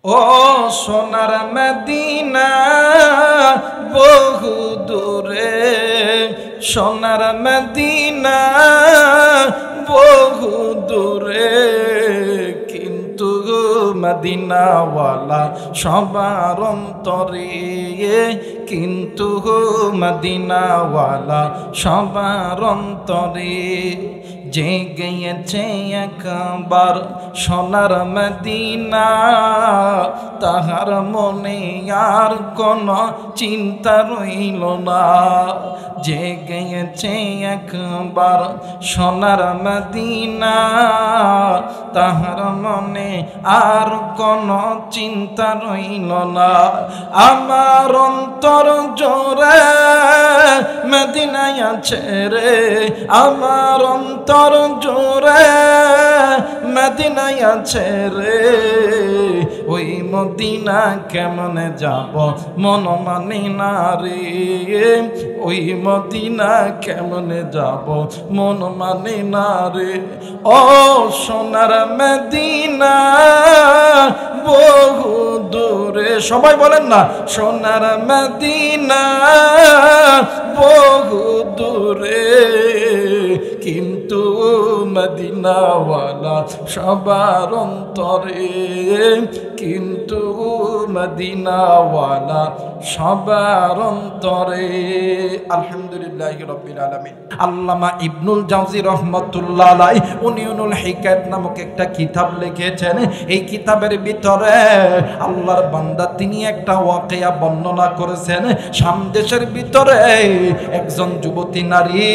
ও সোনার মদিনা বহু দূরে, সোনার মদিনা বহু দূরে, কিন্তু মদিনাওয়ালা সবার অন্তরে, কিন্তু মদিনাওয়ালা সবার অন্তরে। যে গিয়েছে একবার সোনার মদিনা, তাহার মনে আর কোনো চিন্তা রইল না। যে গিয়েছে একবার সোনার মদিনা, তাহার মনে আর কোনো চিন্তা রইল না। আমার অন্তর জোরে মদিনায় আছে রে, আমার অন্তর জোরে মদিনায় আছে রে। ওই মদিনা কেমনে যাব মন মানে না রে, ওই মদিনা কেমনে যাব মন মানে না রে। ও সোনার মদিনা বহু দূরে, সবাই বলেন না, সোনার মদিনা বহু দূরে, কিন্তু মদিনাওয়ালা সবার অন্তরে, কিন্তু মদিনাওয়ালা সবার অন্তরে। আলহামদুলিল্লাহ রাব্বিল আলামিন। আল্লামা ইবনুল জাওজি রহমাতুল্লাহ আলাইহি উনিউনুল হিকায়াত নামক একটা কিতাব লিখেছেন। এই কিতাবের ভিতরে আল্লাহর বান্দা তিনি একটা ওয়াকিয়া বর্ণনা করেছেন। সামদেশের ভিতরে একজন যুবতী নারী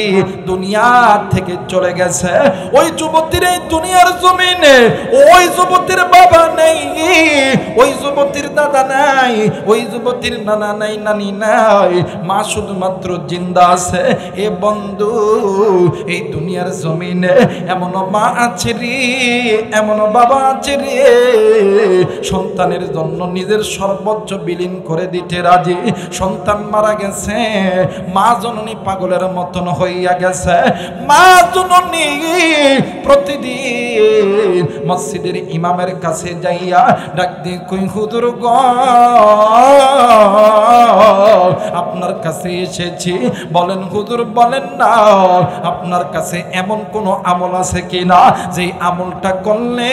দুনিয়া থেকে চলে গেছে। ওই যুবতীর এই দুনিয়ার জমিনে ওই যুবতীর বাবা নেই, ওই যুবতীর দাদা নাই, ওই যুবতীর নানা নাই, নানি নাই, মা শুধুমাত্র জিন্দা আছে। এ বন্ধু, এই দুনিয়ার জমিনে এমন মা আছে রে, এমন বাবা আছে রে, সন্তানের জন্য নিজের সর্বোচ্চ বিলীন করে দিতে রাজি। সন্তান মারা গেছে, মা জননী পাগলের মতন হইয়া গেছে। মা জননী প্রতিদিন মসজিদের ইমামের কাছে যাইয়া ডাক দিয়ে কই, হুজুর গো আপনার কাছে এসেছি, বলেন হুজুর বলেন না, আপনার কাছে এমন কোন আমল আছে কিনা যে আমলটা করলে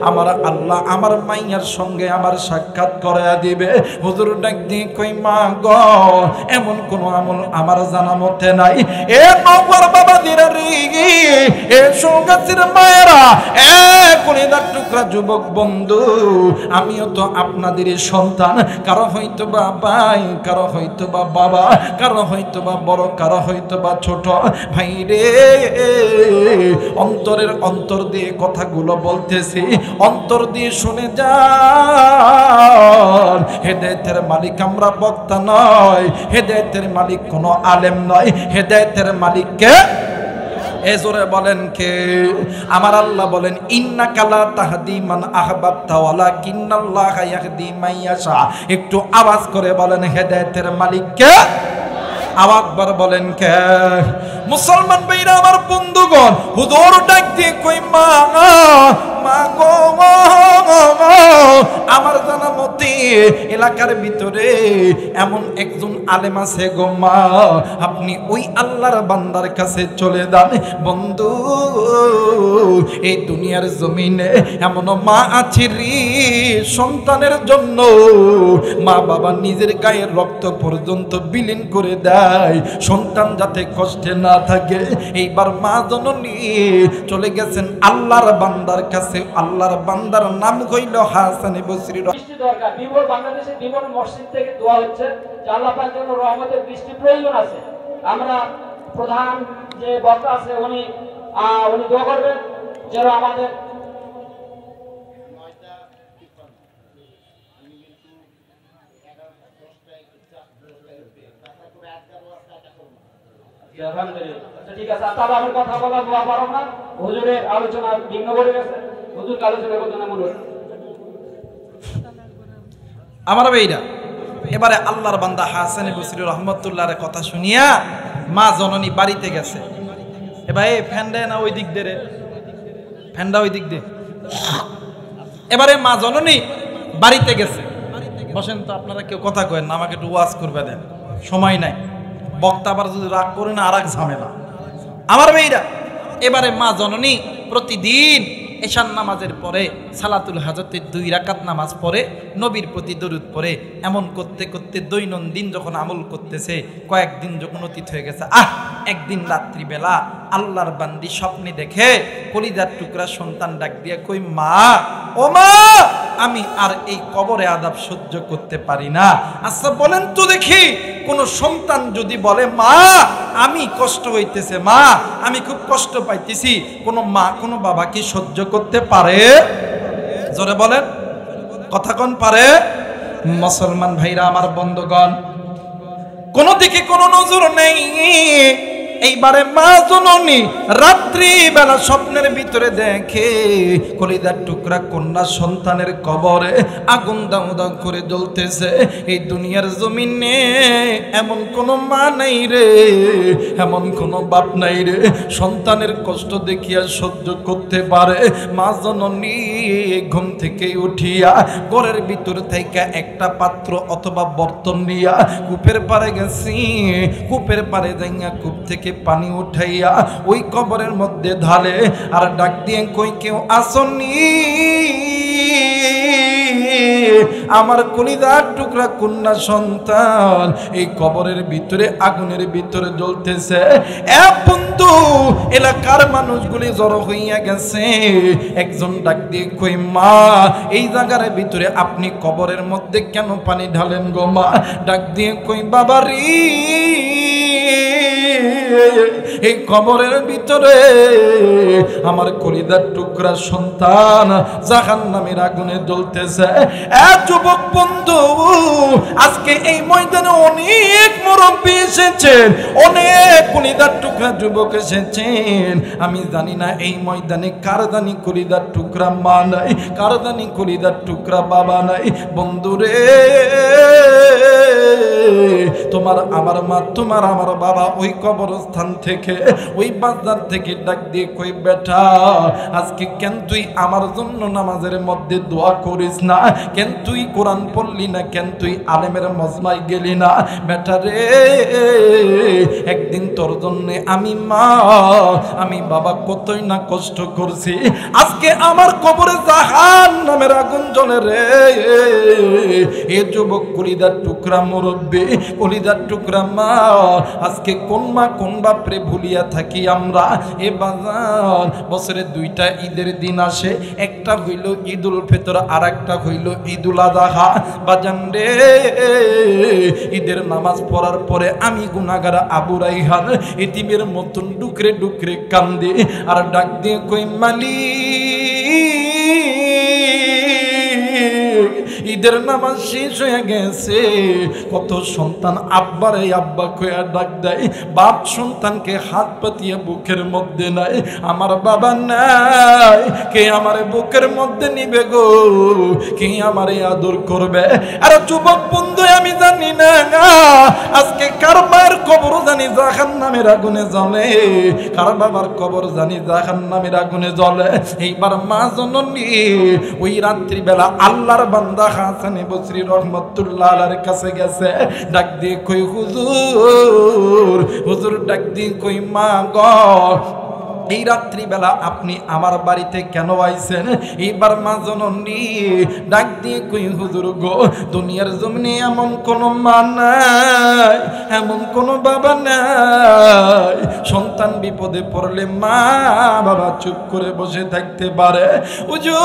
আমার আল্লাহ আমার মাইয়ার সঙ্গে আমার সাক্ষাৎ করায়া দিবে। হুজুর ডাক দিয়ে কই, মা গো এমন কোন আমল আমার জানা মতে নাই। এ নগর বাবা দিরা রে, এ সৌগাছির মায়েরা, এ কলিজার টুকরা যুবক বন্ধু, আমিও তো আপনাদের সন্তান। কারো হয়তো বা ভাই, কারো হয়তো বা বাবা, কারো হয়তো বা বড়, কারো হয়তো বা ছোট ভাই রে। অন্তরের অন্তর দিয়ে কথাগুলো বলতেছি, অন্তর দিয়ে শুনে যান। হেদায়েতের মালিক আমরা বক্তা নয়, হেদায়েতের মালিক কোনো আলেম নয়, হেদায়েতের মালিককে এ জোরে বলেন কে? আমার আল্লাহ বলেন, ইন্নাকা লা তাহদি মান আহবাবতা ওয়ালাকিন্নাল্লাহা ইয়াহদি মান ইয়াশা। একটু আওয়াজ করে বলেন, হেদায়েতের মালিক কে? আবার বলেন কে? মুসলমান ভাইরা আমার বন্ধুগণ, হুজুর ডাক দিয়ে কই, মা মা গো, আমার জানা মতে এলাকার ভিতরে এমন একজন আলেম আছে গো মা, আপনি ওই আল্লাহর বান্দার কাছে চলে যান। বন্ধু, এই দুনিয়ার জমিনে এমন মা আছে রে, সন্তানের জন্য মা বাবা নিজের গায়ের রক্ত পর্যন্ত বিলীন করে দেয়, সন্তান যাতে কষ্টে না থাকে। এইবার মা জননী চলে গেছেন আল্লাহর বান্দার কাছে। আল্লাহর বান্দার নাম হইল হাসান বসরি। বৃষ্টি দরকার, বিমল বাংলাদেশের বিমল মসজিদ থেকে দোয়া হচ্ছে যে আল্লাহ পাকের জন্য রহমতের বৃষ্টি প্রয়োজন আছে। আমরা প্রধান যে বক্তা আছে উনি দোয়া করবেন যেন আমাদের ঠিক আছে। তাহলে আমার কথা বলা দোয়া পারো না, হুজুরের আলোচনা বিঘ্ন করে গেছে, হুজুরকে আলোচনা করতে না মনে। আমার ভাইরা, এবারে আল্লাহর বান্দা হাসান বসরি রহমতুল্লাহর কথা শুনিয়া মা জননী বাড়িতে গেছে। এবার এই ফ্যান দেয় না ওই দিক দে রে, ফ্যানটা ওই দিক দে। এবারে মা জননী বাড়িতে গেছে। বসেন তো, আপনারা কেউ কথা কয়েন না, আমাকে একটু ওয়াজ করবে দেন, সময় নাই। বক্তা আবার যদি রাগ করে না আর এক ঝামেলা। আমার মেয়েরা, এবারে মা জননী প্রতিদিন এশার নামাজের পরে সালাতুল হাজতের 2 রাকাত নামাজ পড়ে, নবীর প্রতি দরুদ পড়ে। এমন করতে করতে দৈনন্দিন যখন আমল করতেছে, কয়েকদিন যখন অতীত হয়ে গেছে, একদিন রাত্রিবেলা আল্লাহর বান্দি স্বপ্নে দেখে কলিজার টুকরা সন্তান ডাক দিয়ে কই, মা ও মা, আমি আর এই কবরে আযাব সহ্য করতে পারি না। আচ্ছা বলেন তো দেখি, কোন সন্তান যদি বলে মা আমি কষ্ট হইতেছে, মা আমি খুব কষ্ট পাইতেছি, কোন মা কোন বাবা কি সহ্য করতে পারে? জোরে বলেন, কথা কোন পারে? মুসলমান ভাইরা আমার, বন্ধুগণ, কোন দিকে কোন নজর নেই। এইবারে মা জননী রাত্রি বেলা স্বপ্নের ভিতরে দেখে কলিজার টুকরা কন্যা সন্তানের কবরে আগুন দাউ দাউ করে জ্বলতেছে। এই দুনিয়ার জমিনে এমন কোন মা নাই রে, এমন কোন বাপ নাই রে সন্তানের কষ্ট দেখিয়া সহ্য করতে পারে। মা জননী ঘুম থেকে উঠিয়া ঘরের ভিতর থেকে একটা পাত্র অথবা বর্তন নিয়া কূপের পাড়ে গেছি। কূপের পাড়ে যাইয়া কূপ থেকে পানি উঠাইয়া ওই কবরের মধ্যে ঢালে আর ডাক দিয়ে কই, কেউ আসনি? আমার কলিজার টুকরা কন্যা সন্তান এই কবরের ভিতরে আগুনের ভিতরে জ্বলতেছে। এ বন্ধু, এলাকার মানুষগুলি জড়ো হইয়া গেছে। একজন ডাক দিয়ে কই, মা এই জায়গার ভিতরে আপনি কবরের মধ্যে কেন পানি ঢালেন গো মা? ডাক দিয়ে কই, বাবারি এই কবরের ভিতরে আমার কলিজার টুকরা সন্তান জাহান্নামের আগুনে জ্বলতেছে। যুবক বন্ধু, আজকে এই ময়দানে অনেক মুরব্বী এসেছেন, অনেক কলিজার টুকরা যুবক এসেছেন। আমি জানি না এই ময়দানে কার জানি কলিজার টুকরা মা নাই, কার জানি কলিজার টুকরা বাবা নাই। বন্ধুরে, তোমার আমার মা, তোমার আমার বাবা ওই কবরস্থান থেকে, ওই বাজার থেকে ডাক দিয়ে কই, বেটা আজকে কেন তুই আমার জন্য নামাজের মধ্যে দোয়া করিস না? কেন তুই কোরআন পড়লি না? কেন তুই আলেমের মজমায় গেলি না? বেটা রে, একদিন তোর জন্য আমি মা, আমি বাবা কতই না কষ্ট করছি। আজকে আমার কবরে জাহান্নামের আগুন জ্বলে রে। এ যুবক কলিজার টুকরা মুরব্বী, কলিজার টুকরা মা, আজকে কোন মা কোন বাপরে ভুলিয়া থাকি আমরা। এ বাজার বছরে 2টা ঈদের দিন আসে, একটা হইল ঈদুল ফিতর আর একটা হইল ঈদুল আযহা। বাজান রে, ঈদের নামাজ পড়ার পরে আমি গুনাহগার আবু রাইহান এতিমের মতন ডুকরে ডুকরে কান্দে আর ডাক দিয়ে কই, ঈদের নামাজ শেষ হয়ে গেছে। কত সন্তান আব্বারে আব্বা কইয়া ডাক দেয়, বাপ সন্তানকে হাত পাতিয়া বুকের মধ্যে নাই। আমার বাবা নাই, কে আমারে বুকের মধ্যে নিবে গো? কে আমারে আদর করবে? আর যুবক বন্ধু, আমি জানি না আজকে কার মায়ের কবর জানি জাহান্নামের আগুনে জ্বলে, কার বাবার কবর জানি জাহান্নামের আগুনে জ্বলে। এইবার মা জননী ওই রাত্রিবেলা আল্লাহর বান্দা হাসান বসরি রহমাতুল্লাহ আলাইহির কাছে গেছে। ডাক দিয়ে কই, হুজুর, হুজুর ডাক দিয়ে কই, মা গো এই রাত্রিবেলা আপনি আমার বাড়িতে কেন আইছেন? এইবার মা জননী ডাক দিয়ে কই, হুজুর গো, দুনিয়ার জমিনে এমন কোন মা নাই, এমন কোন বাবা নাই সন্তান বিপদে পড়লে মা বাবা চুপ করে বসে থাকতে পারে। হুজুর,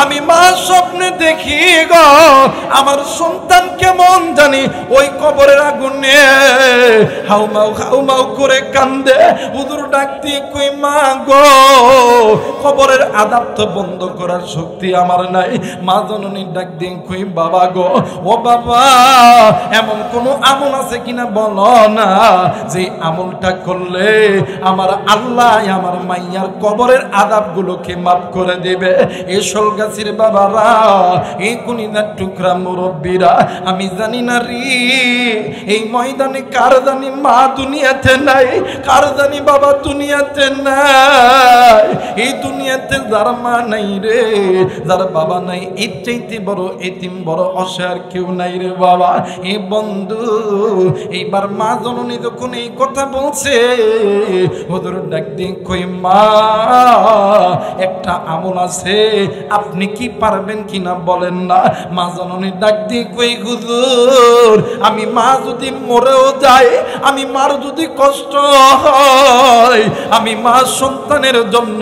আমি মা স্বপ্নে দেখি গো, আমার সন্তান কেমন জানি ওই কবরের আগুনে হাউমাউ হাউমাউ করে কান্দে। হুজুর ডাক দিয়ে কই, মা গো, কবরের আযাব তো বন্ধ করার শক্তি আমার নাই। মা জননী ডাক দিয়ে কই, বাবা গো, ও বাবা, এমন কোন আমল আছে কিনা বলো না, যে আমলটা করলে আমার আল্লাহ আমার মাইয়ার কবরের আযাব গুলোকে মাফ করে দেবে। এ সলগা কাছির বাবারা, এই কুনিদার টুকরা মুরব্বীরা, আমি জানি না রে এই ময়দানে কার জানি মা দুনিয়াতে নাই, কার জানি বাবা দুনিয়াতে নাই। এই দুনিয়াতে যার মা নাই রে, যার বাবা নাই, এর চাইতে বড় এতিম বড় অসহায় কেউ নাই রে বাবা। এই বন্ধু এইবার মা জননী যখন এই কথা বলছে, হুজুর ডাক দিয়ে কই মা একটা আমল আছে, আপনি কি পারবেন কিনা বলেন না। মা জননী ডাক দিয়ে কই হুজুর আমি মা যদি মরেও যায়, আমি মার যদি কষ্ট হয়, আমি মা সন্তানের জন্য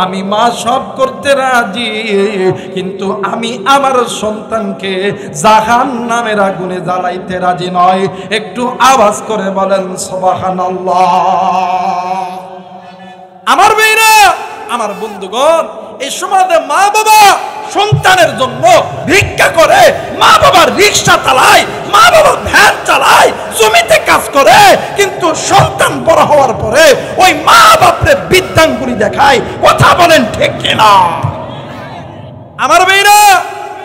আমি মা সব করতে রাজি, কিন্তু আমি আমার সন্তানকে জাহান্নামের আগুনে জ্বালাইতে রাজি নয়। একটু আওয়াজ করে বলেন সুবহানাল্লাহ। আমার মেয়েরা, আমার বন্ধুগণ, এই সমাজে মা বাবা সন্তানের জন্য ভিক্ষা করে, মা বাবার রিক্সা চালায়, মা বাবা ভ্যান চালায়, জমিতে কাজ করে, কিন্তু সন্তান বড় হওয়ার পরে ওই মা বাপরে বিদ্যাঙ্গুলি দেখায়। কথা বলেন ঠিক কিনা? আমার মেয়েরা,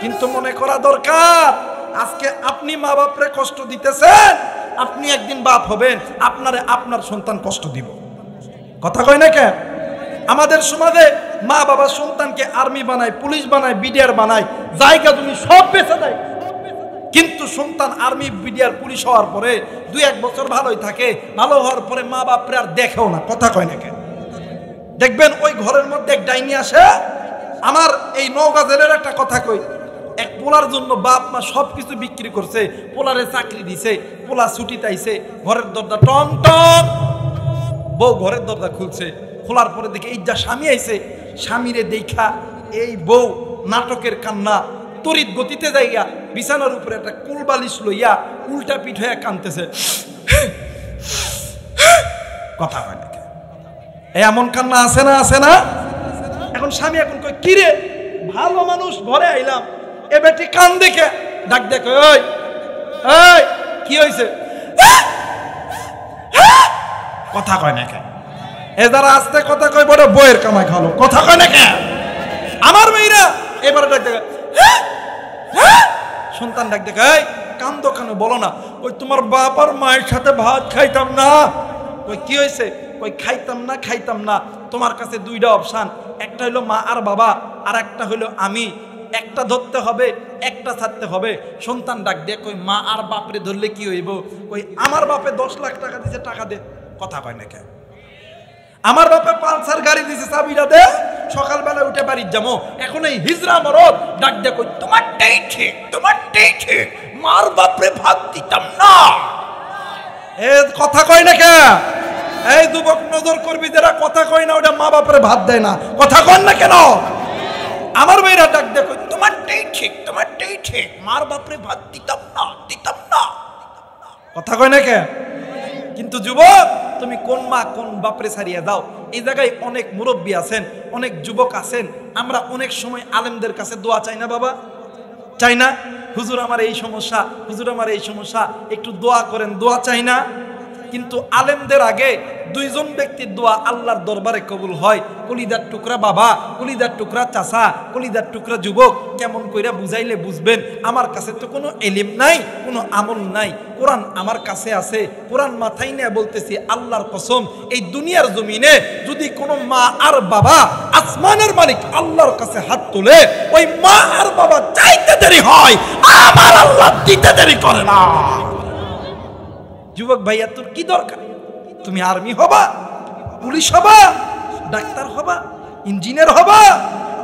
কিন্তু মনে করা দরকার, আজকে আপনি মা বাপরে কষ্ট দিতেছেন, আপনি একদিন বাপ হবেন, আপনারে আপনার সন্তান কষ্ট দিব। কথা কয় না কেন? আমাদের সমাজে মা বাবা সন্তানকে আর্মি বানায়, পুলিশ বানায়, বিডিআর বানায়, জায়গা জমি সব বেচে দেয়, কিন্তু সন্তান আর্মি বিডিআর পুলিশ হওয়ার পরে 2-1 বছর ভালোই থাকে, ভালো হওয়ার পরে মা বাপরে আর দেখেও না। কথা কয় না কেন? দেখবেন ওই ঘরের মধ্যে এক ডাইনি আসে। আমার এই নওগাঁ জেলের একটা কথা কই, এক পোলার জন্য বাপ মা সবকিছু বিক্রি করছে, পোলারে চাকরি দিছে, পোলা ছুটি তাইছে, ঘরের দরজা টং টং, বউ ঘরের দরজা খুলছে, খোলার পরে দেখে এই যা স্বামী আইছে, স্বামীরে দেখা এই বউ নাটকের কান্না, তড়িৎ গতিতে যাইয়া বিছানার উপরে একটা কুলবালিশ লইয়া উল্টা পিঠ হইয়া কানতেছে। কথা হয় নাকি? এমন কান্না আছে না, আছে না? এখন স্বামী এখন কই কি রে, ভালো মানুষ ঘরে আইলাম, এ বেটি কান দেখে ডাক দেখে, ওই ওই কি হয়েছে? কথা কয় না কেন? এ যারা আস্তে কথা কয় বড় বইয়ের কামাই খালো। কথা কয় না কেন? আমার মেয়েরা এবারে ডাক দেখে, সন্তান ডাক দেখে, এই কান্দো কেন বলো না? ওই তোমার বাপ আর মায়ের সাথে ভাত খাইতাম না। ওই কি হয়েছে? ওই খাইতাম না, খাইতাম না। তোমার কাছে 2টা অপশান, একটা হইলো মা আর বাবা, আর একটা হইলো আমি, একটা ধরতে হবে, একটা ছাড়তে হবে। সন্তান ডাক দিয়ে কই মা আর বাপরে ধরলে কি হইব? ওই আমার বাপে 10 লাখ টাকা দিছে, টাকা দে। কথা কয় না কেন? আমার বাপে পালসার গাড়ি দিছে, চাবিটা দে, সকালবেলা উঠে বাড়ি যাবো। এখন এই হিজরা মরদ ডাক দিয়ে কই তোমারটাই ঠিক, তোমারটাই ঠিক, মার বাপরে ভাত দিতাম না। এ কথা কয় না কেন? এই যুবক নজর করবি, যারা কথা কয় না ওটা মা বাপরে ভাত দেয় না। কথা কন না কেন? আমার মেয়েরা ডাক দেখো তোমারটাই ঠিক, তোমারটাই ঠিক, মার বাপরে ভাত দিতাম না, দিতাম না। কথা কয় না কেন? কিন্তু যুবক, তুমি কোন মা কোন বাপরে ছাড়িয়ে দাও। এই জায়গায় অনেক মুরব্বী আছেন, অনেক যুবক আছেন, আমরা অনেক সময় আলেমদের কাছে দোয়া চাই না বাবা? চাই না? হুজুর আমার এই সমস্যা, হুজুর আমার এই সমস্যা, একটু দোয়া করেন, দোয়া চাই না? কিন্তু আলেমদের আগে 2 জন ব্যক্তির দোয়া আল্লাহর দরবারে কবুল হয়। কলিজার টুকরা বাবা, কলিজার টুকরা চাচা, কলিজার টুকরা যুবক, কেমন কইরা বুঝাইলে বুঝবেন? আমার কাছে তো কোনো এলিম নাই, কোনো আমল নাই, কোরআন আমার কাছে আছে, কোরআন মাথায় নিয়ে বলতেছি আল্লাহর কসম, এই দুনিয়ার জমিনে যদি কোনো মা আর বাবা আসমানের মালিক আল্লাহর কাছে হাত তোলে, ওই মা আর বাবা চাইতে দেরি হয়, আমার আল্লাহ দিতে দেরি করে না। যুবক ভাইয়া, তোর কি দরকার? তুমি আর্মি হবা, পুলিশ হবা, ডাক্তার হবা, ইঞ্জিনিয়ার হবা,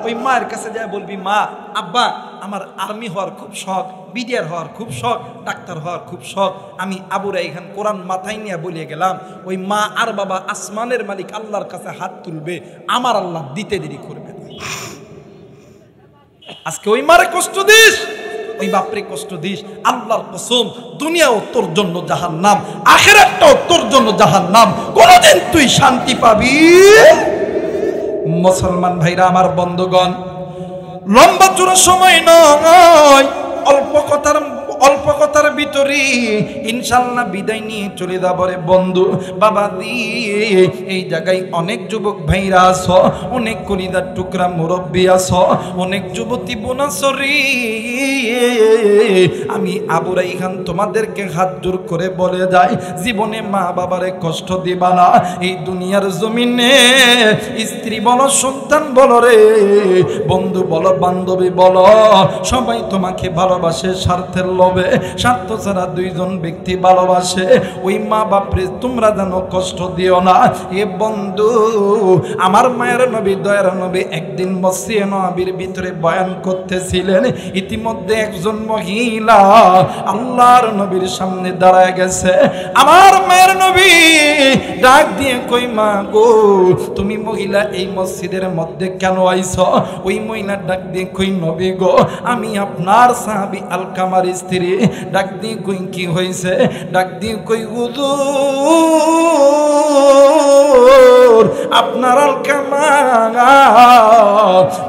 ওই মায়ের কাছে যায় বলবি মা আব্বা আমার আর্মি হওয়ার খুব শখ, বিডিআর হওয়ার খুব শখ, ডাক্তার হওয়ার খুব শখ। আমি আবুরা এখান কোরআন মাথায় নিয়ে বলিয়ে গেলাম, ওই মা আর বাবা আসমানের মালিক আল্লাহর কাছে হাত তুলবে, আমার আল্লাহ দিতে দেরি করবে। আজকে ওই মারে কষ্ট দিস, ওই বাপরে কষ্ট দিস, আল্লাহর কসম দুনিয়াও তোর জন্য জাহান্নাম, আখিরাতটাও তোর জন্য জাহান্নাম, কোনদিন তুই শান্তি পাবি? মুসলমান ভাইরা আমার, বন্ধুগণ, লম্বা চূড়া সময় নয়, অল্প অল্প কথার ভিতরে ইনশাআল্লাহ বিদায় নিয়ে চলে যাবো রে বন্ধু। বাবা দি এই জায়গায় অনেক যুবক ভাইরা আছো, অনেক কলিদার টুকরা মুরব্বী আছো, অনেক যুবতী বোন আছো রে। আমি আবু রাইহান তোমাদেরকে হাত জোর করে বলে যাই, জীবনে মা বাবারে কষ্ট দিবা না। এই দুনিয়ার জমিনে স্ত্রী বলো, সন্তান বলো রে, বন্ধু বলো, বান্ধবী বলো, সবাই তোমাকে ভালোবাসে স্বার্থের লোভে। স্বার্থ ছাড়া দুইজন ব্যক্তি ভালোবাসে। ওই মা বাপরে তোমরা যেন কষ্ট দিও না। এ বন্ধু, আমার মায়ের নবী, দয়ার নবী একদিন মসজিদে নববীর ভিতরে বয়ান করতেছিলেন। ইতিমধ্যে একজন মহিলা আল্লাহর নবীর সামনে দাঁড়ায় গেছে। আমার মায়ের নবী ডাক দিয়ে কই, মা গো তুমি মহিলা এই মসজিদের মধ্যে কেন আইছো? ওই মহিলা ডাক দিয়ে কই, নবী গো আমি আপনার সাহাবী আলকামার স্ত্রী। ডাক দিয়ে কই, কি হয়েছে? ডাক দিয়ে কই, হুজুর আপনার আলকামা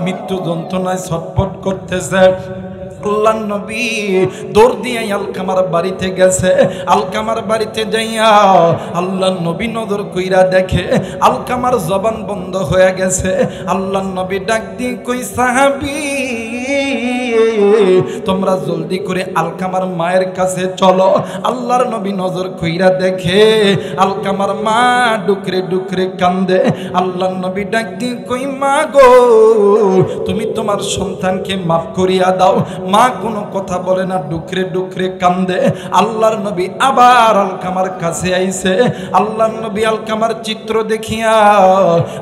মৃত্যু যন্ত্রণায় ছটফট করতেছে। আল্লাহর নবী দৌড় দিয়ে আলকামার বাড়িতে গেছে। আলকামার বাড়িতে যাইয়া আল্লাহর নবী নজর কইরা দেখে আলকামার জবান বন্ধ হয়ে গেছে। আল্লাহর নবী ডাক দিয়ে কই, সাহাবী তোমরা জলদি করে আলকামার মায়ের কাছে চলো। আল্লাহর নবী নজর কইরা দেখে আলকামার মা ডুকরে ডুকরে কান্দে। আল্লাহর নবী ডাক দিয়ে কই, মা গো তুমি তোমার সন্তানকে মাফ করিয়া দাও। মা কোনো কথা বলে না, ডুকরে ডুকরে কান্দে। আল্লাহর নবী আবার আলকামার কাছে আইছে। আল্লাহর নবী আলকামার চিত্র দেখিয়া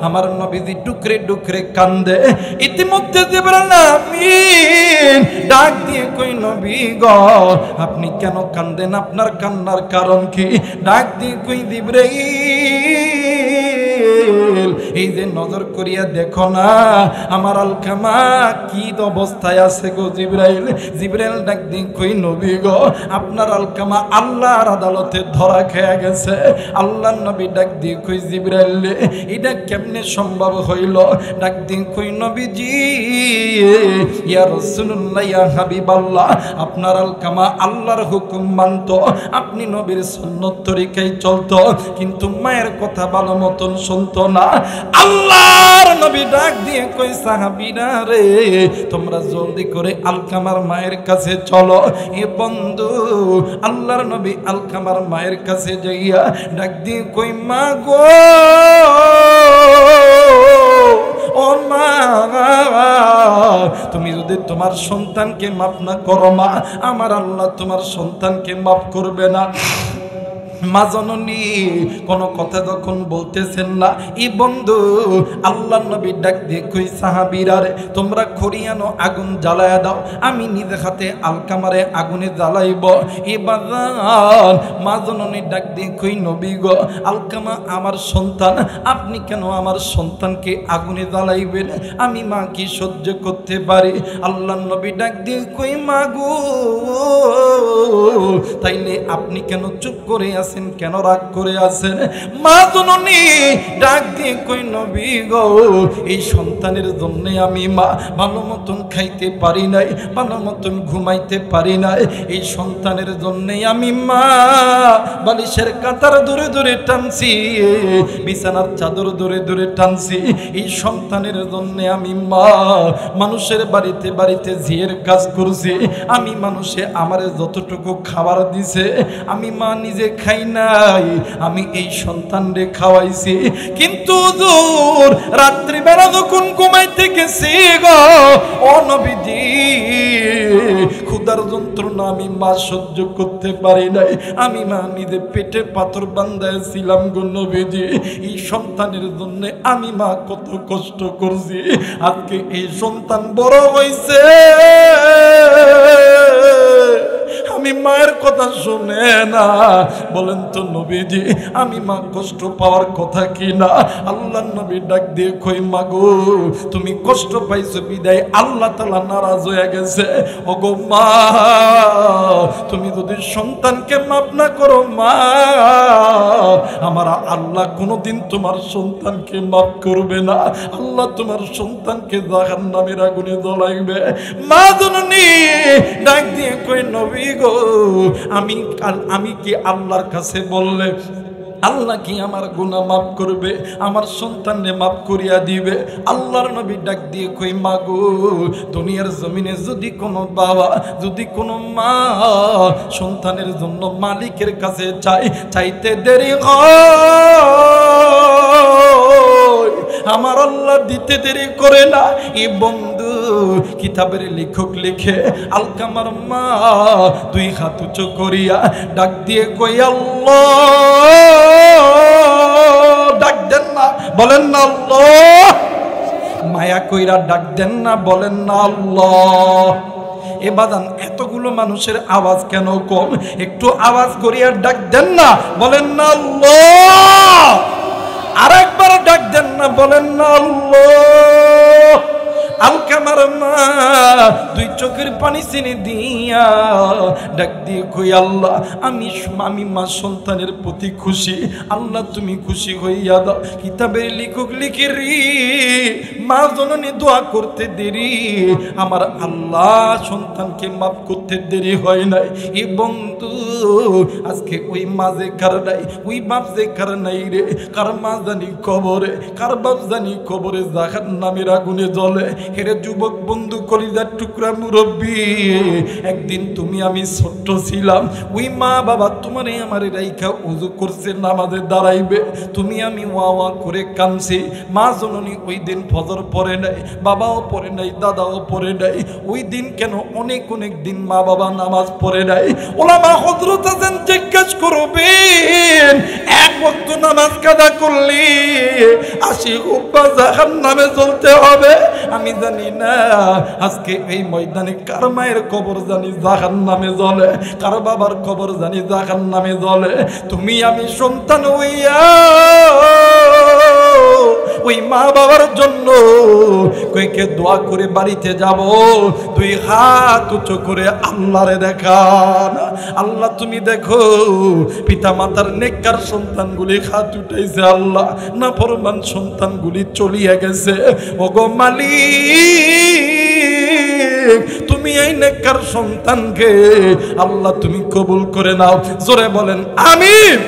আমার নবীজি ডুকরে ডুকরে কান্দে। ইতিমধ্যে জিবরাইল আমিন ডাক দিয়ে কই, নবী গো আপনি কেন কান্দেন? আপনার কান্নার কারণ কি? ডাক দিয়ে কই, জিবরাইল এই যে নজর করিয়া দেখো না আমার আলকামা কি অবস্থায় আছে গো জিবরাইল। জিবরাইল ডাক দিয়ে কই, নবী গো আপনার আলকামা আল্লাহর আদালতে ধরা খেয়ে গেছে। আল্লাহর নবী ডাক দিয়ে কই, জিবরাইল এটা কেমনে সম্ভব হইল? ডাক দিয়ে কই, নবীজি ইয়া রাসূলুল্লাহ ইয়া হাবিবাল্লাহ আপনার আলকামা আল্লাহর হুকুম মানতো, আপনি নবীর সুন্নত তরিকায় চলতো, কিন্তু মায়ের কথা ভালো মতন শুনতো না। আল্লাহর নবী ডাক দিয়ে কই, সাহাবীরা রে তোমরা জলদি করে আলকামার মায়ের কাছে চলো। এ বন্ধু আল্লাহর নবী আলকামার মায়ের কাছে যাইয়া ডাক দিয়ে কই, মা গো ও মা তুমি যদি তোমার সন্তানকে মাফ না করো মা, আমার আল্লাহ তোমার সন্তানকে মাফ করবে না। মা জননী কোনো কথা যখন বলতেছেন না, এই বন্ধু আল্লাহর নবী ডাক দিয়ে কই, সাহাবীরা রে তোমরা খড়িয়ানো আগুন জ্বালায়া দাও, আমি নিজে হাতে আলকামারে আগুনে জ্বালাইব। এবার মা জননী ডাক দিয়ে কই, নবী গো আলকামা আমার সন্তান, আপনি কেন আমার সন্তানকে আগুনে জ্বালাইবেন? আমি মা কি সহ্য করতে পারি? আল্লাহর নবী ডাক দিয়ে কই, মা গো তাইলে আপনি কেন চুপ করে আছেন, কেন রাগ করে আছেন? মা জননী ডাক দিয়ে কই, নবী গো এই সন্তানের জন্য আমি মা ভালো মতন খাইতে পারি নাই, ভালো মতন ঘুমাইতে পারি নাই। এই সন্তানের জন্য আমি মা বালিশের কাতার দূরে দূরে টানছি, বিছানার চাদর দূরে দূরে টানছি। এই সন্তানের জন্য আমি মা মানুষের বাড়িতে বাড়িতে ঝিয়ের কাজ করছি। আমি মানুষে আমারে যতটুকু খাবার দিছে আমি মা নিজে খাই নাই, আমি এই সন্তানরে খাওয়াইছি। কিন্তু দূর রাত্রিবেলা যখন ঘুমাইতে গেছি গো ও নবীজি, ক্ষুধার যন্ত্রণা আমি মা সহ্য করতে পারি নাই, আমি মা নিজে পেটে পাথর বান্ধাইছিলাম গো নবীজি। এই সন্তানের জন্য আমি মা কত কষ্ট করছি, আজকে এই সন্তান বড় হয়েছে, আমি মায়ের কথা শুনে না। বলেন তো নবীজি আমি মা কষ্ট পাওয়ার কথা কি না? আল্লাহর নবী ডাক দিয়ে কই, মা গো তুমি কষ্ট পাইছো বিদায় আল্লাহ তাআলা নারাজ হয়ে গেছে। ওগো মা তুমি যদি সন্তানকে মাফ না করো মা, আমার আল্লাহ কোনোদিন তোমার সন্তানকে মাফ করবে না, আল্লাহ তোমার সন্তানকে জাহান্নামের আগুনে জ্বলাইবে। মা জননী ডাক দিয়ে কই, নবী গো আমি কি আল্লাহর কাছে বললে আল্লাহ কি আমার গুনাহ মাফ করবে, আমার সন্তানকে মাফ করিয়া দিবে? আল্লাহর নবী ডাক দিয়ে কই, মাগো দুনিয়ার জমিনে যদি কোনো বাবা, যদি কোনো মা সন্তানের জন্য মালিকের কাছে চাইতে দেরি হয়, আমার আল্লাহ দিতে দেরি করে না। এই বন্ধু কিতাবের লেখক লিখে, আলকামার মা দুই হাত উঁচু করিয়া ডাক দিয়ে কই, আল্লাহ, ডাক দেন না, বলেন না আল্লাহ, মায়া কইরা ডাক দেন না, বলেন না আল্লাহ। এ বাদান এতগুলো মানুষের আওয়াজ কেন কম? একটু আওয়াজ করিয়া ডাক দেন না, বলেন না আল্লাহ। আরেকবার ডাক দেন না, বলেন না আল্লাহ। আলকামার মা দুই চোখের পানি চিনি দিয়া ডাক দিয়ে কই, আল্লাহ আমি মা সন্তানের প্রতি খুশি, আল্লাহ তুমি খুশি হইয়া দাও। কিতাবের লেখক লিখে রে, মা জননী দোয়া করতে দেরি, আমার আল্লাহ সন্তানকে মাফ করতে দেরি হয় নাই। এ বন্ধু আজকে ওই মা যে কার নাই, ওই বাপ যে কার নাই রে, কার মা জানি কবরে, কার বাপ জানি কবরে জাহান্নামের আগুনে জ্বলে। হেরে যুবক বন্ধু, কলিজার টুকরা মুরব্বী, একদিন তুমি আমি ছোট্ট ছিলাম, ওই মা বাবা তোমারে আমারে রাইখা উযু করছে, নামাজে দাঁড়াইবে, তুমি আমি ওয়া ওয়া করে কাঁদছি। মা জননী ওই দিন ফজর পড়ে নাই, বাবাও পড়ে নাই, দাদাও পড়ে নাই। ওই দিন কেন অনেক অনেক দিন মা বাবা নামাজ পড়ে নাই। ওলামা হযরত আছেন, জিজ্ঞেস করবেন এক ওয়াক্ত নামাজ কাদা করলি 80 হুব্বা জাহান্নামে জ্বলতে হবে? আমি জানি না আজকে এই ময়দানে কার মায়ের কবর জানি জাহান্নামে জ্বলে, কার বাবার কবর জানি জাহান্নামে জ্বলে। তুমি আমি সন্তান হইয়া ওই মা বাবার জন্য কয়েকে দোয়া করে বাড়িতে যাব, দুই হাত উঁচু করে আল্লাহরে দেখান, আল্লাহ তুমি দেখো পিতা মাতার নেককার সন্তানগুলি হাত উঠাইছে, আল্লাহ নাফরমান সন্তানগুলি চলিয়া গেছে। ওগো মালিক, তুমি এই নেককার সন্তানকে আল্লাহ তুমি কবুল করে নাও। জোরে বলেন আমিন।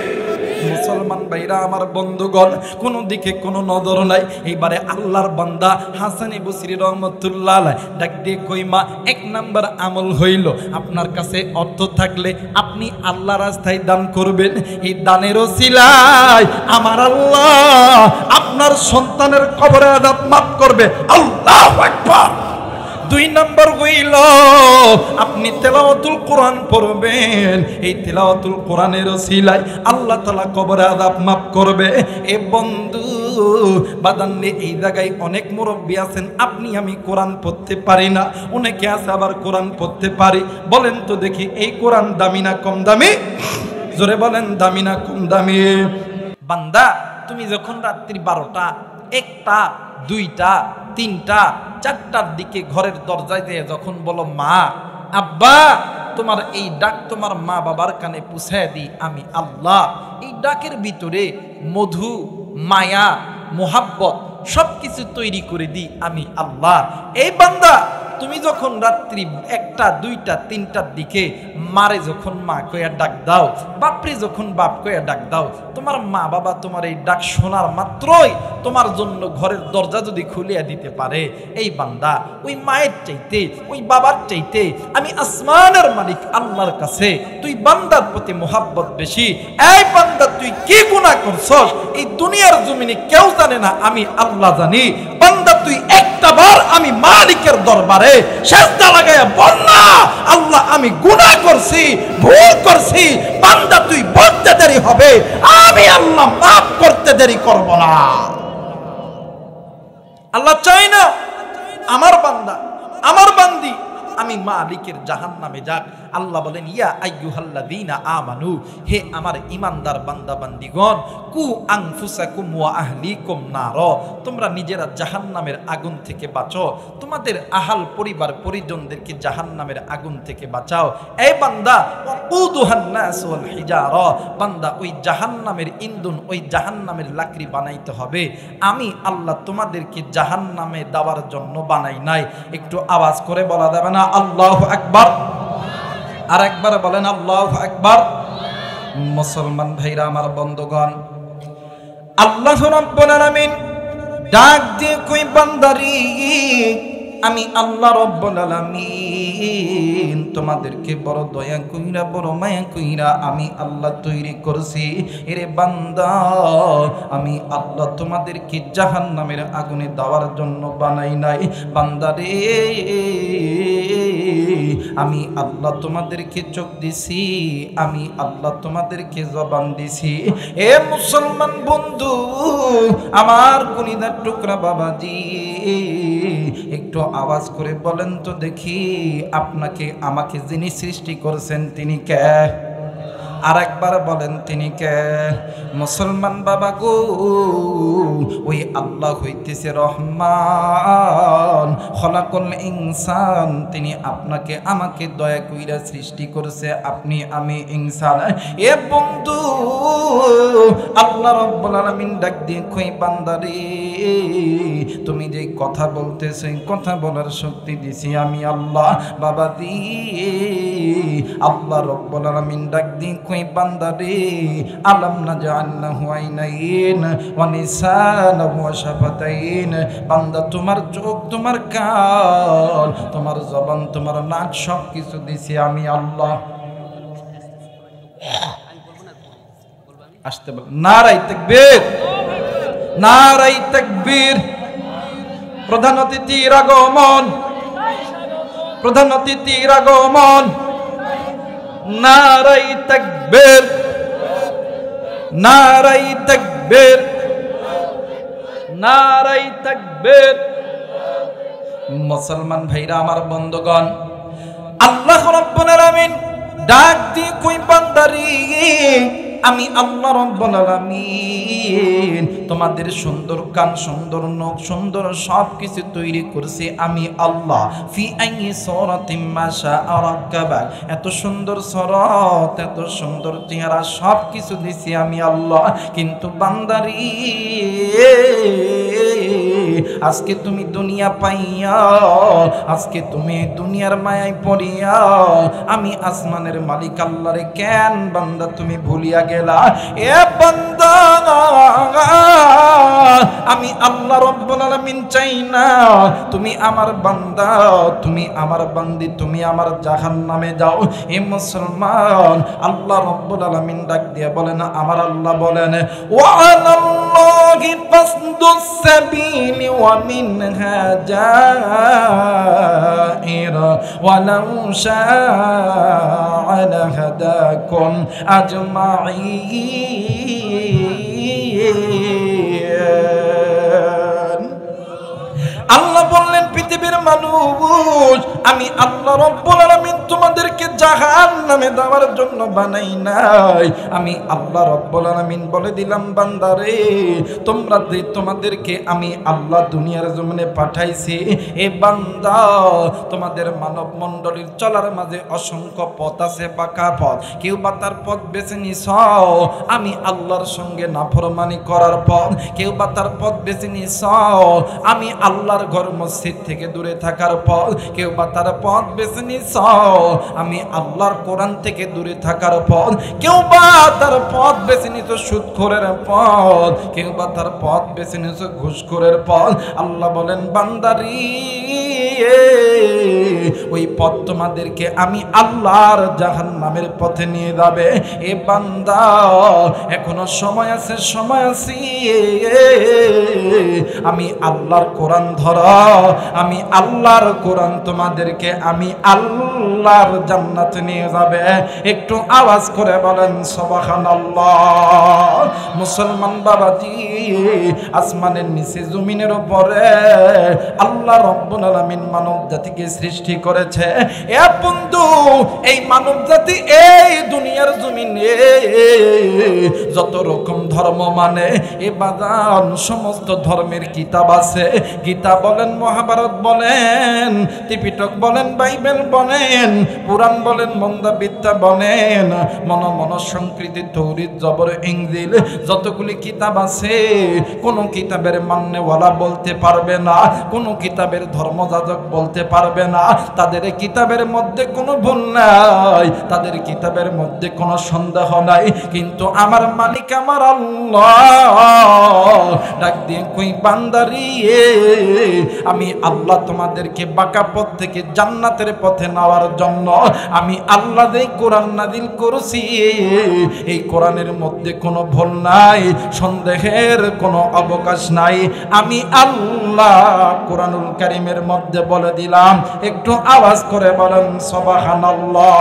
মুসলমান ভাইরা আমার, বন্ধুগণ, কোন দিকে কোনো নজর নাই। এইবারে আল্লাহর বান্দা হাসান বসরি রহমতুল্লাহ আলাইহি ডাক দিয়ে কই, মা এক নাম্বার আমল হইল, আপনার কাছে অর্থ থাকলে আপনি আল্লাহর রাস্তায় দান করবেন। এই দানের ওসিলায় আমার আল্লাহ আপনার সন্তানের কবরের আযাব মাফ করবে। আল্লাহু আকবার। দুই নম্বর হইল, আপনি তেলাওয়াতুল কোরআন পড়বেন। এই তেলাওয়াতুল কোরআনের ওসিলায় আল্লাহ তাআলা কবরের আযাব মাফ করবে। এ বন্ধু বাদান্নে, এই জায়গায় অনেক মুরব্বী আছেন, আপনি আমি কোরআন পড়তে পারি না, অনেকে আছে আবার কোরআন পড়তে পারি। বলেন তো দেখি, এই কোরআন দামি না কম দামি? জোরে বলেন, দামি না কম দামি? বান্দা, তুমি যখন রাত্রি 12টা, 1টা, 2টা, 3টা, 4টার দিকে ঘরের দরজায় দিয়ে যখন বলো, মা আব্বা, তোমার এই ডাক তোমার মা বাবার কানে পৌঁছায় দিই আমি আল্লাহ। এই ডাকের ভিতরে মধু, মায়া, মোহাব্বত সবকিছু তৈরি করে দিই আমি আল্লাহ। এই বান্দা, তুমি যখন রাত্রি 1টা, 2টা, 3টার দিকে মারে যখন মা কইয়া ডাক দাও, বাপরে যখন বাপ কইয়া ডাক দাও, তোমার মা বাবা তোমার এই ডাক শোনার মাত্রই তোমার জন্য ঘরের দরজা যদি খুলিয়া দিতে পারে, এই বান্দা ওই মায়ের চাইতে, ওই বাবার চাইতে আমি আসমানের মালিক আল্লাহর কাছে তুই বান্দার প্রতি মোহাব্বত বেশি। এই বান্দা, তুই কি গুনাহ করছস এই দুনিয়ার জমিনে কেউ জানে না, আমি আল্লাহ জানি। বান্দা, তুই একটা বার আমি মালিকের দরবারে সেজদা লাগায়া বল না, আল্লাহ আমি গুনাহ করছি, ভুল করছি। বান্দা, তুই বলতে দেরি হবে, আমি আল্লাহ মাফ করতে দেরি করব না। আল্লাহ চাই না আমার বান্দা, আমার বান্দি আমি মালিকের জাহান্নামে যাক। আল্লাহ বলেন, ইয়া আইয়ুহাল্লাযীনা আমানু, হে আমার ঈমানদার বান্দা বান্দিগণ, কু আনফুসাকুম ওয়া আহলিকুম নার, তোমরা নিজেরা জাহান্নামের আগুন থেকে বাঁচো, তোমাদের আহাল পরিবার পরিজনদেরকে জাহান্নামের আগুন থেকে বাঁচাও। এই বান্দা, ওয়াকুদুহান নাস ওয়াল হিজারা, বান্দা ওই জাহান্নামের ইন্ধন, ওই জাহান্নামের লাকড়ি বানাইতে হবে। আমি আল্লাহ তোমাদেরকে জাহান্নামে দেওয়ার জন্য বানাই নাই। একটু আওয়াজ করে বলা যাবে না আল্লাহু আকবার? আর একবার বলেন আল্লাহু আকবার। মুসলমান ভাইরা আমার বন্ধুগণ, আল্লাহ রাব্বুল আলামিন ডাক দিয়ে কই বান্দারি, আমি আল্লাহ রাব্বুল আলামিন তোমাদেরকে বড় দয়া কইরা বড় মায়া কইরা আমি আল্লাহ তৈরি করছি। এরে বান্দা, আমি আল্লাহ তোমাদেরকে জাহান্নামের আগুনে দেওয়ার জন্য বানাই নাই। বান্দা রে, আমি আল্লাহ তোমাদেরকে চোখ দিছি, আমি আল্লাহ তোমাদেরকে জবান দিছি। এ মুসলমান বন্ধু আমার কলিজার টুকরা বাবাজি, একটু আওয়াজ করে বলেন তো দেখি, আপনাকে আমাকে যিনি সৃষ্টি করেছেন তিনি কে? আর একবার বলেন তিনি কে? মুসলমান বাবা গো, ওই আল্লাহ হইতেছে রহমান, খলাকুল ইনসান। তিনি আপনাকে আমাকে দয়া কইরা সৃষ্টি করেছে, আপনি আমি ইনসান। এ বন্ধু, আল্লাহ রাব্বুল আলামিন ডাক দিয়ে কই বান্দারে, তুমি যে কথা বলতেছো, কথা বলার শক্তি দিছি আমি আল্লাহ। বাবা দি, আল্লাহ রাব্বুল আলামিন ডাক দিয়ে কই বান্দারে, আলাম নাজআলনাহু আইনাইন ওয়া লিসানাহু ওয়া শাফাতাইন। বান্দা, তোমার চোখ, তোমার কান, তোমার জবান, তোমার নাক, সব কিছু দিছি আমি আল্লাহ। আসতে বল, নারায়ে তাকবীর, নারায়ে তাকবীর। প্রধান অতিথির আগমন, প্রধান অতিথির আগমন। নারায়ে তাকবীর, নারায়ে তাকবীর, নারায়ে তাকবীর। মুসলমান ভাইরা আমার বন্ধুগণ, আল্লাহ রাব্বুল আলামিন ডাক দিয়ে কই বান্দারি, আমি আল্লাহ রাব্বুল আলামিন তোমাদের সুন্দর কান, সুন্দর নখ, সুন্দর সব কিছু তৈরি করছি আমি আল্লাহ। ফি আইয়ি সূরাতিন মা শাআ রাক্কাবাক। এত সুন্দর সুরত, এত সুন্দর চেহারা, সব কিছু দিছি আমি আল্লাহ। কিন্তু বান্দারি, আজকে তুমি দুনিয়া পাইয়া, আজকে তুমি দুনিয়ার মায়ায় পড়িয়া আমি আসমানের মালিক আল্লাহরে কেন বান্দা তুমি ভুলিয়া গেলা? এ বান্দা, আমি আল্লাহ রাব্বুল আলামিন চাই না তুমি আমার বান্দা, তুমি আমার বান্দি, তুমি আমার জাহান্নামে যাও। এ মুসলমান, আল্লাহ রাব্বুল আলামিন ডাক দিয়ে বলেন, আমার আল্লাহ বলেন, ওয়া আলাল্লাহি ফাসদুস সাবিলি ওয়া মিনহা জাইর ওয়া লাউ শাআ লাহাদাকুম আজমাইন। আল্লাহ বললেন, পৃথিবীর মানুষ, আমি আল্লাহ রাব্বুল আলামিন তোমাদেরকে জাহান্নামে দেওয়ার জন্য বানাই নাই। আমি আল্লাহ রাব্বুল আলামিন বলে দিলাম, বান্দারে, তোমাদেরকে আমি আল্লাহ দুনিয়ার জমিনে পাঠাইছি। এ বান্দা, তোমাদের মানব মণ্ডলীর চলার মাঝে অসংখ্য পথ আছে, বাঁকা পথ। কেউ বা তার পথ বেছে নিছ আমি আল্লাহর সঙ্গে নাফরমানি করার পথ, কেউ বা তার পথ বেছে নিছ আমি আল্লাহর ঘর মসজিদ থেকে দূরে থাকার পথ, কেউ বা তার পথ বেছে নিছ আমি আল্লাহর কোরআন থেকে দূরে থাকার পথ, কেউ বা তার পথ বেছে নিছ সুদখোরের পথ, কেউ বা তার পথ বেছে নিছ ঘুষখোরের পথ। আল্লাহ বলেন, বান্দারি, ওই পথ তোমাদেরকে আমি আল্লাহর জাহান্নামের পথে নিয়ে যাবে। এ বান্দা, এখনো সময় আছে, সময় আছে। আমি আল্লাহর কোরআন ধর, আমি আল্লাহর কোরআন তোমাদেরকে আমি আল্লাহর জান্নাতে নিয়ে যাবে। একটু আওয়াজ করে বলেন সুবহানাল্লাহ। মুসলমান বাবাজি, আসমানের নিচে জমিনের উপরে আল্লাহ রাব্বুল আলামিন মানব জাতিকে সৃষ্টি করেছে। এ বন্ধু, এই মানব জাতি এই দুনিয়ার জমিনে যত রকম ধর্ম মানে, এ বাদান সমস্ত ধর্মের কিতাব আছে। গীতা বলেন, মহাভারত বলেন, ত্রিপিটক বলেন, বাইবেল বলেন, পুরাণ বলেন, মন্দাবিদ্যা বলেন, সংস্কৃতি, তৌরিত, জবর, ইনজিল, যতগুলি কিতাব আছে, কোন কিতাবের মান্যওয়ালা বলতে পারবে না, কোন কিতাবের ধর্মযাজক বলতে পারবে পারবে না। তাদের কিতাবের মধ্যে কোনো ভুল নাই, তাদের কিতাবের মধ্যে কোনো সন্দেহ নাই। কিন্তু আমার মালিক আমার আল্লাহ ডাক দিয়ে কই বান্দারি, আমি আল্লাহ তোমাদেরকে বাঁকা পথ থেকে জান্নাতের পথে নেওয়ার জন্য আমি আল্লাহ এই কোরআন নাযিল করেছি। এই কোরআনের মধ্যে কোনো ভুল নাই, সন্দেহের কোনো অবকাশ নাই। আমি আল্লাহ কোরআনুল কারীমের মধ্যে বলে দিলাম, একটু আওয়াজ করে বলেন সুবহানাল্লাহ।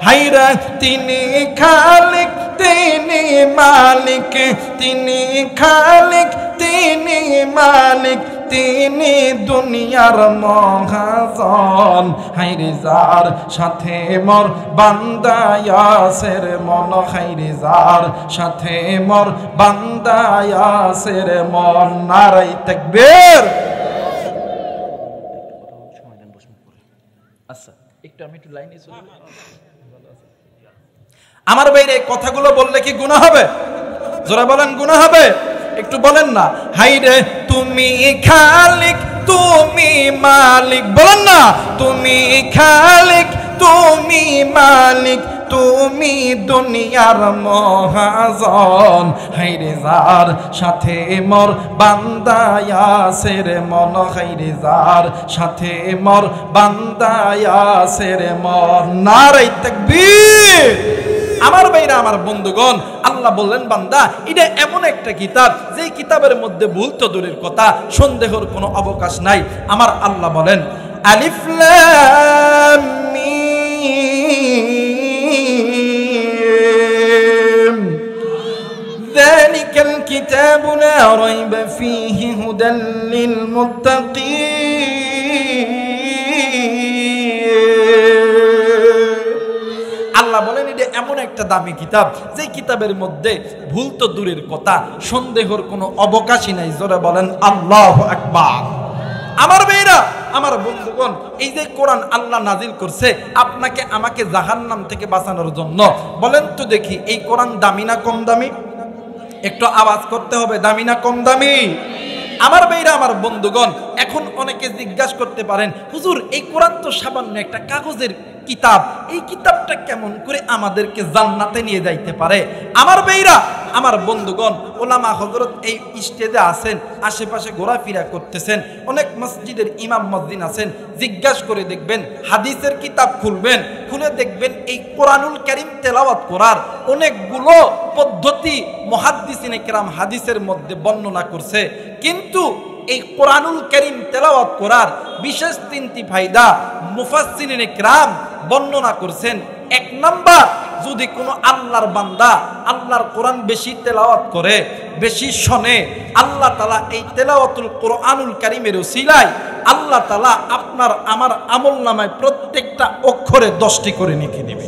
হায়রে তিনি খালিক, তিনি মালিক, তিনি খালিক, তিনি মালিক, তিনি দুনিয়ার মহাজন। হায়রে যার সাথে মোর বান্দা ইয়াসের মন, হায়রে যার সাথে মোর বান্দা ইয়াসের মন। নারায়ে তাকবীর। আচ্ছা একটু আমি একটু লাইনে চলে আমার বাইরে কথাগুলো বললে কি গুনাহ হবে? জোরে বলেন গুনাহ হবে? একটু বলেন না। হায়রে তুমি খালিক, তুমি মালিক, বলেন না তুমি খালিক, তুমি মালিক, তুমি দুনিয়ার মহাজন। হায়রে যার সাথে মোর বান্দা ইয়াসের মন, হায়রে যার সাথে মোর বান্দা ইয়াসের মন। নারায়ে তাকবীর। আমার ভাইরা আমার বন্ধুগণ, আল্লাহ বললেন বান্দা এটা এমন একটা কিতাব যে কিতাবের মধ্যে ভুল তো দূরের কথা, সন্দেহের কোনো অবকাশ নাই। আমার আল্লাহ বলেন আলিফ লাম মিম যালিকাল কিতাবু লা রাইবা ফীহি হুদাল লিল মুত্তাকিন। আল্লাহ বলেন এটা এমন একটা দামি কিতাব যে কিতাবের মধ্যে ভুল তো দূরের কথা, সন্দেহের কোনো অবকাশই নাই। জোরে বলেন আল্লাহু আকবার। আমার ভাইরা আমার বন্ধুগণ, এই যে কোরআন আল্লাহ নাজিল করছে আপনাকে আমাকে জাহান্নাম থেকে বাঁচানোর জন্য, বলেন তো দেখি এই কোরআন দামি না কম দামি? একটু আওয়াজ করতে হবে, দামি না কম দামি? আমার ভাইরা আমার বন্ধুগণ, এখন অনেকে জিজ্ঞাসা করতে পারেন হুজুর এই কোরআন তো সামান্য একটা কাগজের কিতাব, এই কিতাবটা কেমন করে আমাদেরকে জান্নাতে নিয়ে যাইতে পারে? আমার ভাইরা আমার বন্ধুগণ, ওলামা হযরত এই স্টেজে আছেন, আশেপাশে ঘোরাফেরা করতেছেন, অনেক মসজিদের ইমাম মুয়াজ্জিন আছেন, জিজ্ঞাসা করে দেখবেন, হাদিসের কিতাব খুলবেন, খুলে দেখবেন এই কোরআনুল কারীম তেলাওয়াত করার অনেকগুলো পদ্ধতি মুহাদ্দিসিনে কেরাম হাদিসের মধ্যে বর্ণনা করছে। কিন্তু এই কোরআনুল কারীম তেলাওয়াত করার বিশেষ তিনটি ফায়দা মুফাসসিরিনে কেরাম বর্ণনা করছেন। এক নাম্বার, যদি কোনো আল্লাহর বান্দা আল্লাহর কোরআন বেশি তেলাওয়াত করে, বেশি শোনে, আল্লাহ তাআলা এই তেলাওয়াতুল কোরআনুল কারীমের ওসিলায় আল্লাহ তাআলা আপনার আমার আমলনামায় প্রত্যেকটা অক্ষরে 10টি করে লিখে দিবে।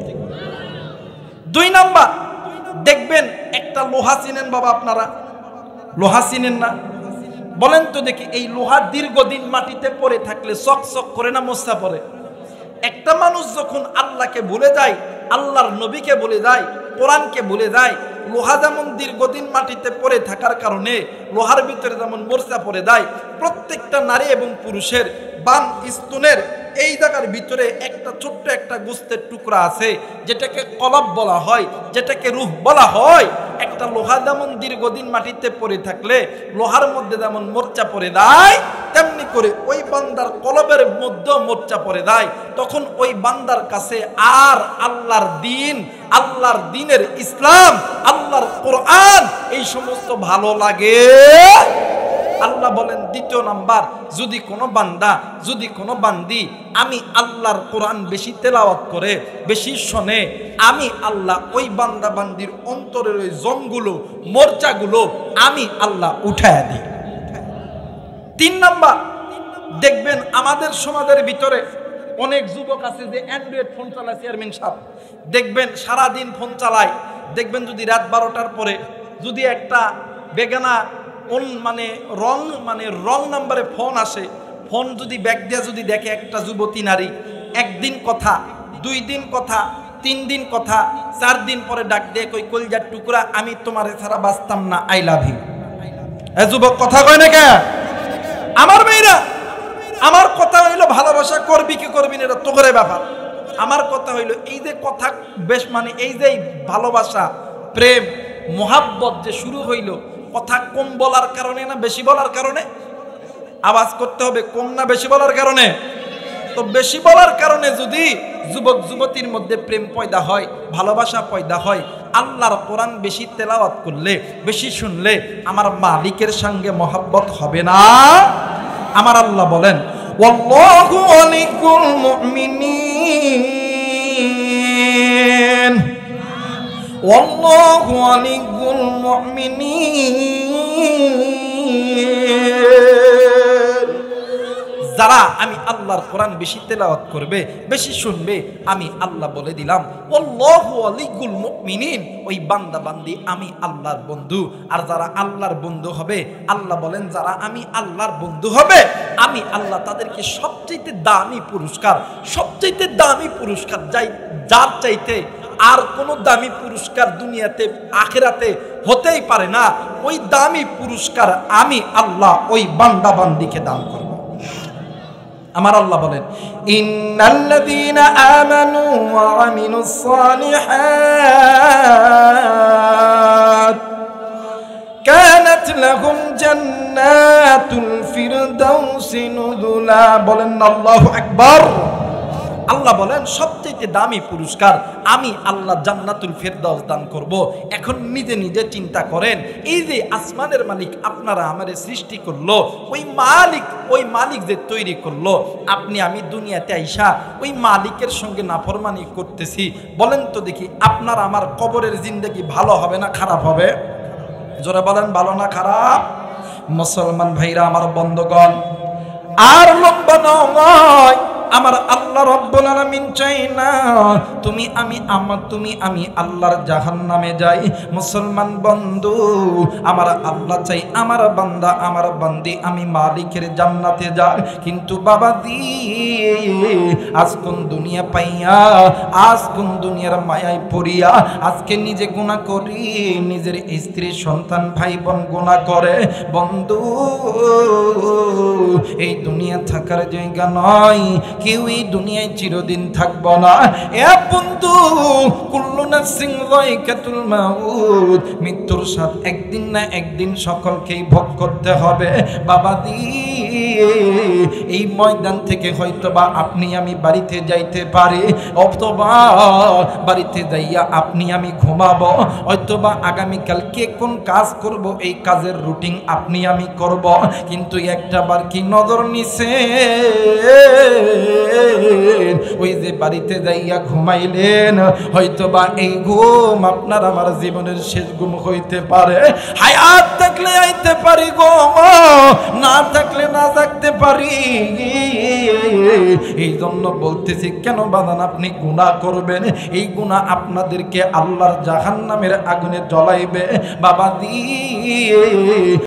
দুই নাম্বার, দেখবেন একটা লোহা চিনেন বাবা, আপনারা লোহা চিনেন না? বলেন তো দেখি এই লোহা দীর্ঘদিন মাটিতে পড়ে থাকলে চকচক করে না মশা পড়ে? একটা মানুষ যখন আল্লাহকে ভুলে যায়, আল্লাহর নবীকে ভুলে যায়, কোরআনকে ভুলে যায়, লোহা যেমন দীর্ঘদিন মাটিতে পড়ে থাকার কারণে লোহার ভিতরে যেমন মরচা পড়ে যায়, প্রত্যেকটা নারী এবং পুরুষের বাম স্তনের এই জায়গার ভিতরে একটা ছোট্ট একটা গোস্তের টুকরা আছে, যেটাকে কলব বলা হয়, যেটাকে রূহ বলা হয়। একটা লোহা যেমন দীর্ঘদিন মাটিতে পড়ে থাকলে লোহার মধ্যে যেমন মোর্চা পড়ে যায়, তেমনি করে ওই বান্দার কলবের মধ্যে মোর্চা পড়ে যায়। তখন ওই বান্দার কাছে আর আল্লাহর দিন, আল্লাহর দিনের ইসলাম, আল্লাহর কোরআন এই সমস্ত ভালো লাগে। আল্লাহ বলেন দ্বিতীয় নাম্বার, যদি কোনো বান্দা, যদি কোনো বান্দি আমি আল্লাহর কোরআন বেশি তেলাওয়াত করে, বেশি শোনে, আমি আল্লাহ ওই বান্দা বান্দির অন্তরের ওই জংগুলো, মোর্চাগুলো আমি আল্লাহ উঠায় দিই। তিন নাম্বার, দেখবেন আমাদের সমাজের ভিতরে অনেক যুবক আছে যে অ্যান্ড্রয়েড ফোন চালায়, চেয়ারম্যান সাহেব দেখবেন সারাদিন ফোন চালায়, দেখবেন যদি রাত 12টার পরে যদি একটা বেগানা রং নাম্বারে ফোন আসে, ফোন যদি ব্যাগ দিয়ে যদি দেখে একটা যুবতী নারী, একদিন কথা, 2 দিন কথা, 3 দিন কথা, 4 দিন পরে ডাক দিয়ে কই কলজার টুকরা আমি তোমারে ছাড়া বাঁচতাম না, আই লাভ ইউ। এ যুবক কথা কয় না কে? আমার মেয়েরা আমার কথা হইলো ভালোবাসা করবি কি করবি না এটা তোরে ব্যাপার। আমার কথা হইলো এই যে কথা বেশ মানে এই যে ভালোবাসা প্রেম মোহাব্বত যে শুরু হইলো, কথা কম বলার কারণে না বেশি বলার কারণে? আওয়াজ করতে হবে, কম না বেশি বলার কারণে? তো বেশি বলার কারণে যদি যুবক যুবতীর মধ্যে প্রেম পয়দা হয়, ভালোবাসা পয়দা হয়, আল্লাহর কোরআন বেশি তেলাওয়াত করলে, বেশি শুনলে আমার মালিকের সঙ্গে মহব্বত হবে না? আমার আল্লাহ বলেন ওয়াল্লাহু ওয়ালিকুল মুমিনিন, ওয়াল্লাহু ওয়ালিকুল মুমিনিন। যারা আমি আল্লাহর কোরআন বেশি তেলাওয়াত করবে, বেশি শুনবে, আমি আল্লাহ বলে দিলাম আল্লাহু ওয়ালিকুল মুমিনিন, ওই বান্দা বান্দি আমি আল্লাহর বন্ধু। আর যারা আল্লাহর বন্ধু হবে, আল্লাহ বলেন যারা আমি আল্লাহর বন্ধু হবে, আমি আল্লাহ তাদেরকে সবচেয়ে দামি পুরস্কার, সবচেয়ে দামি পুরস্কার যার চাইতে আর কোনো দামি পুরস্কার দুনিয়াতে আখিরাতে হতেই পারে না, ওই দামি পুরস্কার আমি আল্লাহ ওই বান্দা বান্দিকে দান করব। আমার আল্লাহ বলেন ইন্নাল্লাযীনা আমানু ওয়া আমিলুস সালিহাত কানাত লাহুম জান্নাতুল ফিরদাউসি নুজুলা। বলেন আল্লাহু আকবার। আল্লাহ বলেন সবচেয়ে দামি পুরস্কার আমি আল্লাহ জান্নাতুল ফেরদাউস দান করব। এখন নিজে নিজে চিন্তা করেন, এই যে আসমানের মালিক আপনারা আমারে সৃষ্টি করলো, ওই মালিক যে তৈরি করলো, আপনি আমি দুনিয়াতে আইসা ওই মালিকের সঙ্গে নাফরমানি করতেছি। বলেন তো দেখি আপনার আমার কবরের জিন্দেগি ভালো হবে না খারাপ হবে? জোরে বলেন ভালো না খারাপ? মুসলমান ভাইরা আমার বন্ধুগণ, আর লম্বা নয়, আমার আল্লাহ রব্বুল আলামিন চাই না তুমি আমি আল্লাহর জাহান্নামে যাই। মুসলমান বন্ধু, আমার আল্লাহ চাই আমার বান্দা আমার বান্দি আমি মালিকের জান্নাতে যাই। কিন্তু বাবা দি আজ কোন দুনিয়া পাইয়া, আজ কোন দুনিয়ার মায়ায় পড়িয়া আজকে নিজে গুনাহ করি, নিজের স্ত্রী সন্তান ভাই বোন গুনাহ করে। বন্ধু, এই দুনিয়া থাকার জায়গা নয়, কেউ এই দুনিয়ায় চিরদিন থাকবো না। এ বন্ধু, কুল্লু নাফসিন যায়কাতুল মাউত, মৃত্যুর স্বাদ একদিন না একদিন সকলকেই ভোগ করতে হবে। বাবাদি, এই ময়দান থেকে হয়তোবা আপনি আমি বাড়িতে যাইতে পারি, অথবা বাড়িতে যাইয়া আপনি আমি ঘুমাবো, হয়তোবা আগামীকাল কে কোন কাজ করব এই কাজের রুটিন আপনি আমি করব। কিন্তু একটা বার কি নজর নিছে, ওই যে বাড়িতে যাইয়া ঘুমাইলেন, হয়তোবা এই ঘুম আপনার আমার জীবনের শেষ ঘুম হইতে পারে। হায়াত থাকলে আইতে পারি গো, না থাকলে না থাকতে পারি। এই জন্য বলতেছি, কেন বাদান আপনি গুনাহ করবেন? এই গুনাহ আপনাদেরকে আল্লাহর জাহান্নামের আগুনে জ্বলাইবে। বাবা দি